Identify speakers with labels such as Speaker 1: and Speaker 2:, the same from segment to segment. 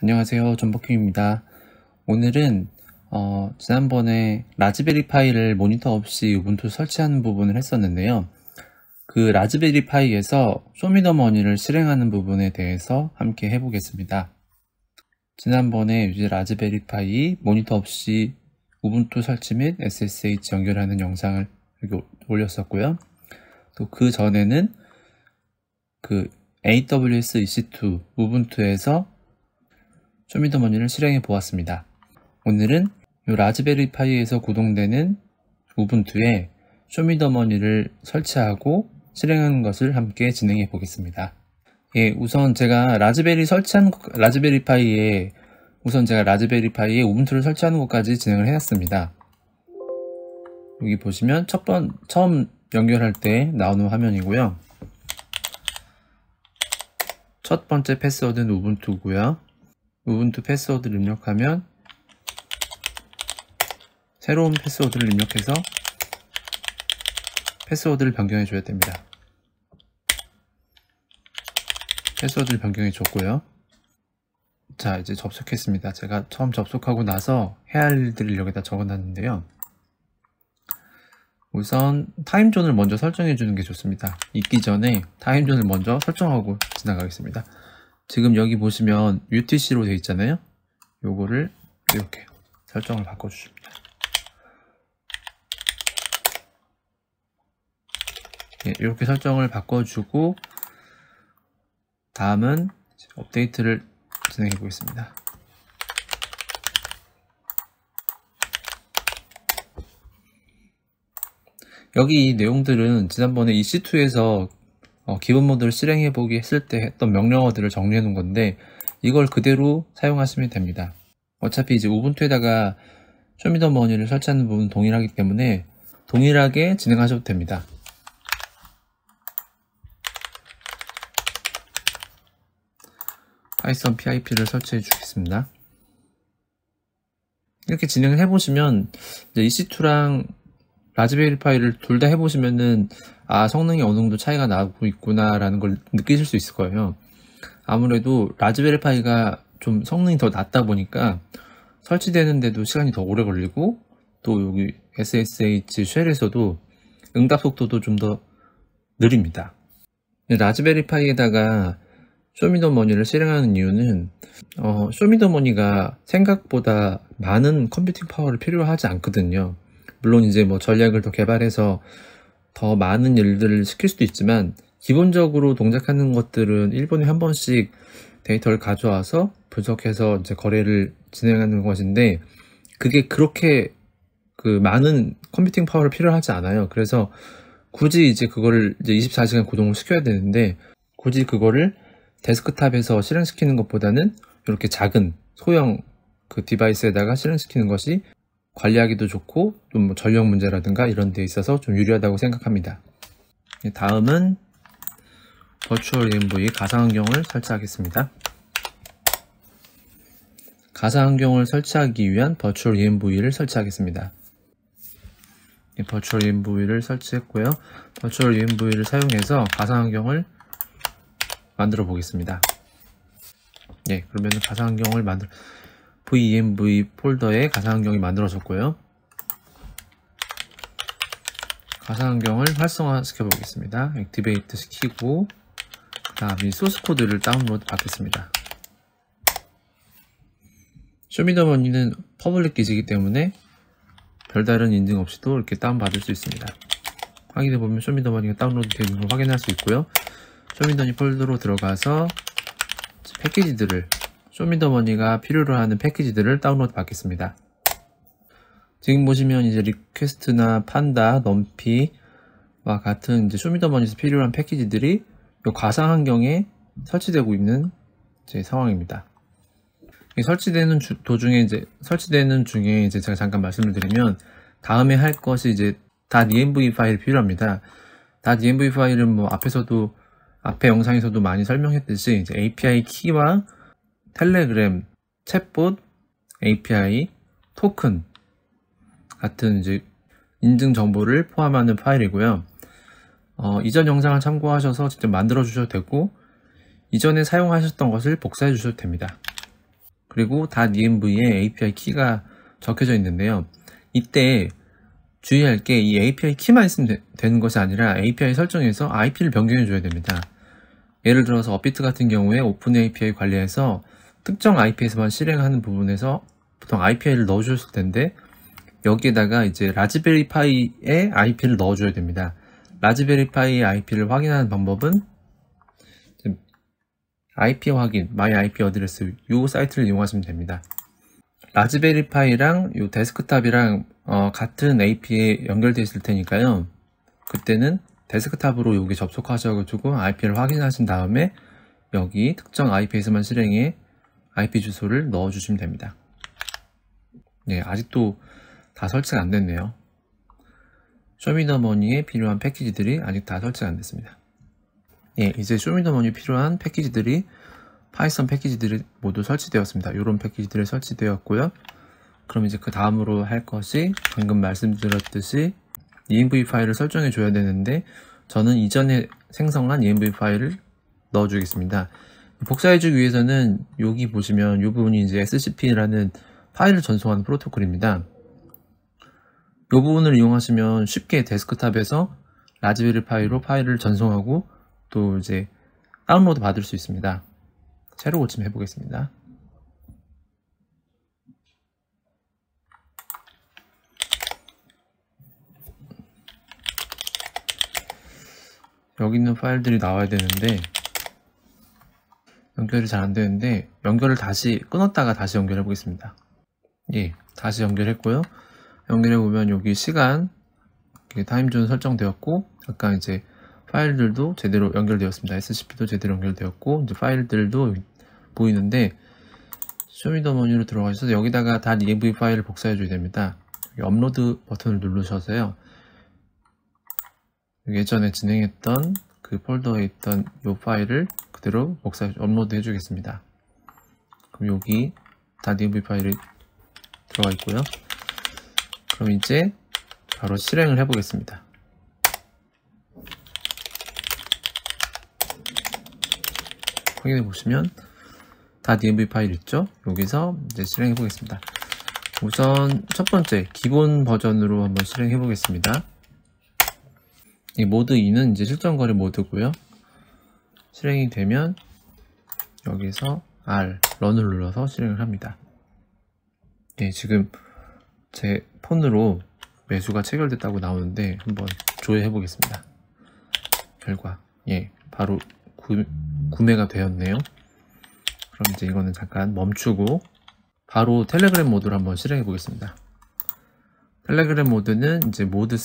Speaker 1: 안녕하세요, 존버킹입니다. 오늘은 지난번에 라즈베리 파이를 모니터 없이 우분투 설치하는 부분을 했었는데요. 그 라즈베리 파이에서 쇼미더머니를 실행하는 부분에 대해서 함께 해보겠습니다. 지난번에 이제 라즈베리 파이 모니터 없이 우분투 설치 및 SSH 연결하는 영상을 여기 올렸었고요. 또 그 전에는 그 AWS EC2 우분투에서 쇼미더머니를 실행해 보았습니다. 오늘은 이 라즈베리 파이에서 구동되는 우분투에 쇼미더머니를 설치하고 실행하는 것을 함께 진행해 보겠습니다. 예, 우선 제가 라즈베리 파이에 우분투를 설치하는 것까지 진행을 해놨습니다. 여기 보시면 처음 연결할 때 나오는 화면이고요. 첫 번째 패스워드는 우분투고요. 우분투 패스워드를 입력하면 새로운 패스워드를 입력해서 패스워드를 변경해 줘야 됩니다. 패스워드를 변경해 줬고요. 자, 이제 접속했습니다. 제가 처음 접속하고 나서 해야 할 일들을 여기다 적어놨는데요. 우선 타임존을 먼저 설정해 주는 게 좋습니다. 있기 전에 타임존을 먼저 설정하고 지나가겠습니다. 지금 여기 보시면 UTC로 되어 있잖아요. 요거를 이렇게 설정을 바꿔주십니다. 예, 이렇게 설정을 바꿔주고 다음은 업데이트를 진행해 보겠습니다. 여기 이 내용들은 지난번에 EC2에서 기본 모드를 실행해 보기 했을 때 했던 명령어들을 정리해 놓은 건데 이걸 그대로 사용하시면 됩니다. 어차피 이제 우분투에다가 쇼미더머니를 설치하는 부분은 동일하기 때문에 동일하게 진행하셔도 됩니다. 파이썬 PIP를 설치해 주겠습니다. 이렇게 진행을 해보시면 이제 EC2랑 라즈베리 파이를 둘 다 해보시면은 성능이 어느 정도 차이가 나고 있구나 라는 걸 느끼실 수 있을 거예요. 아무래도 라즈베리 파이가 좀 성능이 더 낮다 보니까 설치되는데도 시간이 더 오래 걸리고 또 여기 SSH 쉘에서도 응답 속도도 좀 더 느립니다. 라즈베리 파이에다가 쇼미더머니를 실행하는 이유는 쇼미더머니가 생각보다 많은 컴퓨팅 파워를 필요하지 않거든요. 물론 이제 뭐 전략을 더 개발해서 더 많은 일들을 시킬 수도 있지만 기본적으로 동작하는 것들은 1분에 한 번씩 데이터를 가져와서 분석해서 이제 거래를 진행하는 것인데 그게 그렇게 많은 컴퓨팅 파워를 필요하지 않아요. 그래서 굳이 이제 그거를 이제 24시간 구동을 시켜야 되는데 굳이 그거를 데스크탑에서 실행시키는 것보다는 이렇게 작은 소형 디바이스에다가 실행시키는 것이 관리하기도 좋고 좀 뭐 전력 문제라든가 이런 데 있어서 좀 유리하다고 생각합니다. 다음은 버추얼 ENV 가상환경을 설치하겠습니다. 가상환경을 설치하기 위한 버추얼 ENV를 설치하겠습니다. 버추얼 ENV를 설치했고요. 버추얼 ENV를 사용해서 가상환경을 만들어 보겠습니다. 예, 그러면 가상환경을 VENV 폴더에 가상환경이 만들어졌고요. 가상환경을 활성화 시켜 보겠습니다. 액티베이트 시키고 그 다음 이 소스 코드를 다운로드 받겠습니다. 쇼미더머니는 퍼블릭 기지이기 때문에 별다른 인증 없이도 이렇게 다운받을 수 있습니다. 확인해 보면 쇼미더머니가 다운로드 되는 걸 확인할 수 있고요. 쇼미더머니 폴더로 들어가서 패키지들을 쇼미더머니가 필요로 하는 패키지들을 다운로드 받겠습니다. 지금 보시면 이제 리퀘스트나 판다, 넘피와 같은 이제 쇼미더머니에서 필요한 패키지들이 이 가상환경에 설치되고 있는 이제 상황입니다. 설치되는 중에 이제 제가 잠깐 말씀을 드리면 다음에 할 것이 이제 .env 파일이 필요합니다. .env 파일은 뭐 앞에 영상에서도 많이 설명했듯이 이제 API 키와 텔레그램, 챗봇, API, 토큰 같은 이제 인증 정보를 포함하는 파일이고요. 이전 영상을 참고하셔서 직접 만들어 주셔도 되고 이전에 사용하셨던 것을 복사해 주셔도 됩니다. 그리고 .env에 API 키가 적혀져 있는데요. 이때 주의할 게 이 API 키만 있으면 되는 것이 아니라 API 설정에서 IP를 변경해 줘야 됩니다. 예를 들어서 업비트 같은 경우에 오픈 API 관리해서 특정 IP에서만 실행하는 부분에서 보통 IPI를 넣어줬을 텐데 여기에다가 이제 라즈베리 파이의 IP를 넣어줘야 됩니다. 라즈베리 파이의 IP를 확인하는 방법은 IP 확인, My IP 어드레스 이 사이트를 이용하시면 됩니다. 라즈베리 파이랑 이 데스크탑이랑 같은 AP에 연결되어 있을 테니까요. 그때는 데스크탑으로 여기 접속하셔가지고 IP를 확인하신 다음에 여기 특정 IP에서만 실행해 IP 주소를 넣어주시면 됩니다. 네, 아직도 다 설치가 안 됐네요. 쇼미더머니에 필요한 패키지들이 아직 다 설치가 안 됐습니다. 예, 이제 쇼미더머니에 필요한 패키지들이 파이썬 패키지들이 모두 설치되었습니다. 이런 패키지들이 설치되었고요. 그럼 이제 그 다음으로 할 것이 방금 말씀드렸듯이 env 파일을 설정해 줘야 되는데 저는 이전에 생성한 env 파일을 넣어 주겠습니다. 복사해 주기 위해서는 여기 보시면 이 부분이 이제 scp라는 파일을 전송하는 프로토콜입니다. 이 부분을 이용하시면 쉽게 데스크탑에서 라즈베리 파이로 파일을 전송하고 또 이제 다운로드 받을 수 있습니다. 새로 고침해 보겠습니다. 여기 있는 파일들이 나와야 되는데 연결이 잘 안 되는데 연결을 다시 끊었다가 다시 연결해 보겠습니다. 예, 다시 연결했고요. 연결해 보면 여기 시간 타임존 설정되었고 아까 이제 파일들도 제대로 연결되었습니다. scp도 제대로 연결되었고 이제 파일들도 보이는데 쇼미더머니로 들어가셔서 여기다가 .env 파일을 복사해 줘야 됩니다. 여기 업로드 버튼을 누르셔서요. 예전에 진행했던 그 폴더에 있던 이 파일을 그대로 업로드 해주겠습니다. 그럼 여기 .env 파일이 들어가 있고요. 그럼 이제 바로 실행을 해보겠습니다. 확인해 보시면 .env 파일 있죠? 여기서 이제 실행해 보겠습니다. 우선 첫 번째 기본 버전으로 한번 실행해 보겠습니다. 이 모드 2는 이제 실전거래 모드고요. 실행이 되면 여기서 런을 눌러서 실행을 합니다. 예, 지금 제 폰으로 매수가 체결됐다고 나오는데 한번 조회해 보겠습니다. 결과 예, 바로 구매가 되었네요. 그럼 이제 이거는 잠깐 멈추고 바로 텔레그램 모드로 한번 실행해 보겠습니다. 텔레그램 모드는 이제 모드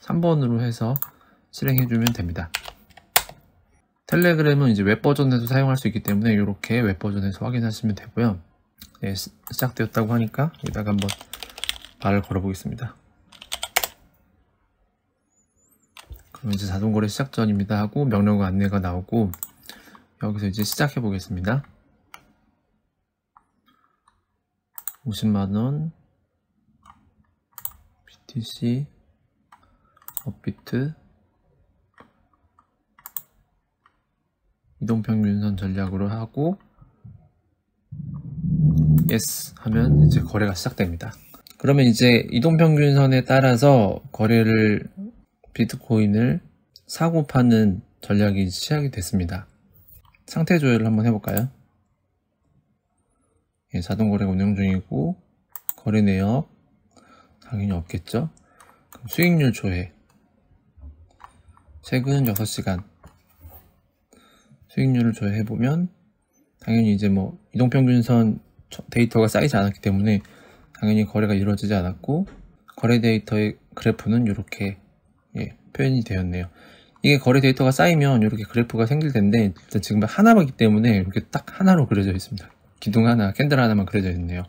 Speaker 1: 3번으로 해서 실행해 주면 됩니다. 텔레그램은 이제 웹 버전에서 사용할 수 있기 때문에 이렇게 웹 버전에서 확인하시면 되고요. 네, 시작되었다고 하니까 여기다가 한번 말을 걸어 보겠습니다. 그럼 이제 자동거래 시작 전입니다 하고 명령어 안내가 나오고 여기서 이제 시작해 보겠습니다. 50만원 BTC 업비트 이동평균선 전략으로 하고 yes 하면 이제 거래가 시작됩니다. 그러면 이제 이동평균선에 따라서 거래를 비트코인을 사고 파는 전략이 시작이 됐습니다. 상태 조회를 한번 해볼까요? 예, 자동거래가 운영 중이고 거래 내역 당연히 없겠죠. 그럼 수익률 조회 최근 6시간 수익률을 조회해보면 당연히 이제 뭐 이동평균선 데이터가 쌓이지 않았기 때문에 당연히 거래가 이루어지지 않았고 거래 데이터의 그래프는 이렇게 표현이 되었네요. 이게 거래 데이터가 쌓이면 이렇게 그래프가 생길 텐데 일단 지금 하나이기 때문에 이렇게 딱 하나로 그려져 있습니다. 기둥 하나, 캔들 하나만 그려져 있네요.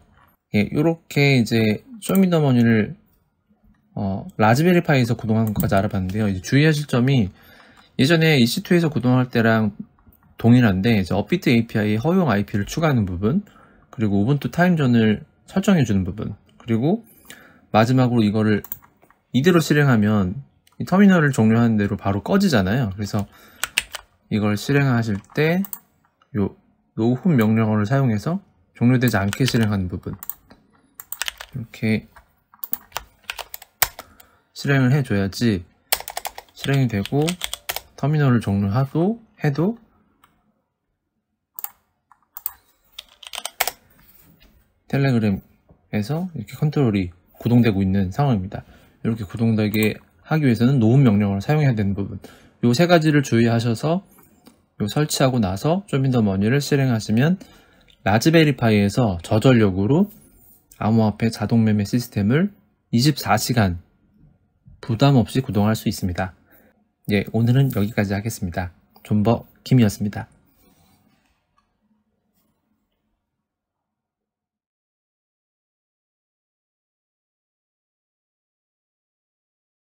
Speaker 1: 이렇게 이제 쇼미더머니를 라즈베리 파이에서 구동한 것까지 알아봤는데요. 이제 주의하실 점이 예전에 EC2에서 구동할 때랑 동일한데 이제 업비트 API 허용 IP를 추가하는 부분, 그리고 우분투 타임존을 설정해주는 부분, 그리고 마지막으로 이거를 이대로 실행하면 이 터미널을 종료하는 대로 바로 꺼지잖아요. 그래서 이걸 실행하실 때 요 노후 명령어를 사용해서 종료되지 않게 실행하는 부분, 이렇게 실행을 해줘야지 실행이 되고 터미널을 종료해도 텔레그램에서 이렇게 컨트롤이 구동되고 있는 상황입니다. 이렇게 구동되게 하기 위해서는 노후 명령어를 사용해야 되는 부분, 이 세 가지를 주의하셔서 설치하고 나서 쇼미더머니를 실행하시면 라즈베리파이에서 저전력으로 암호화폐 자동매매 시스템을 24시간 부담 없이 구동할 수 있습니다. 예, 오늘은 여기까지 하겠습니다. 존버 김이었습니다.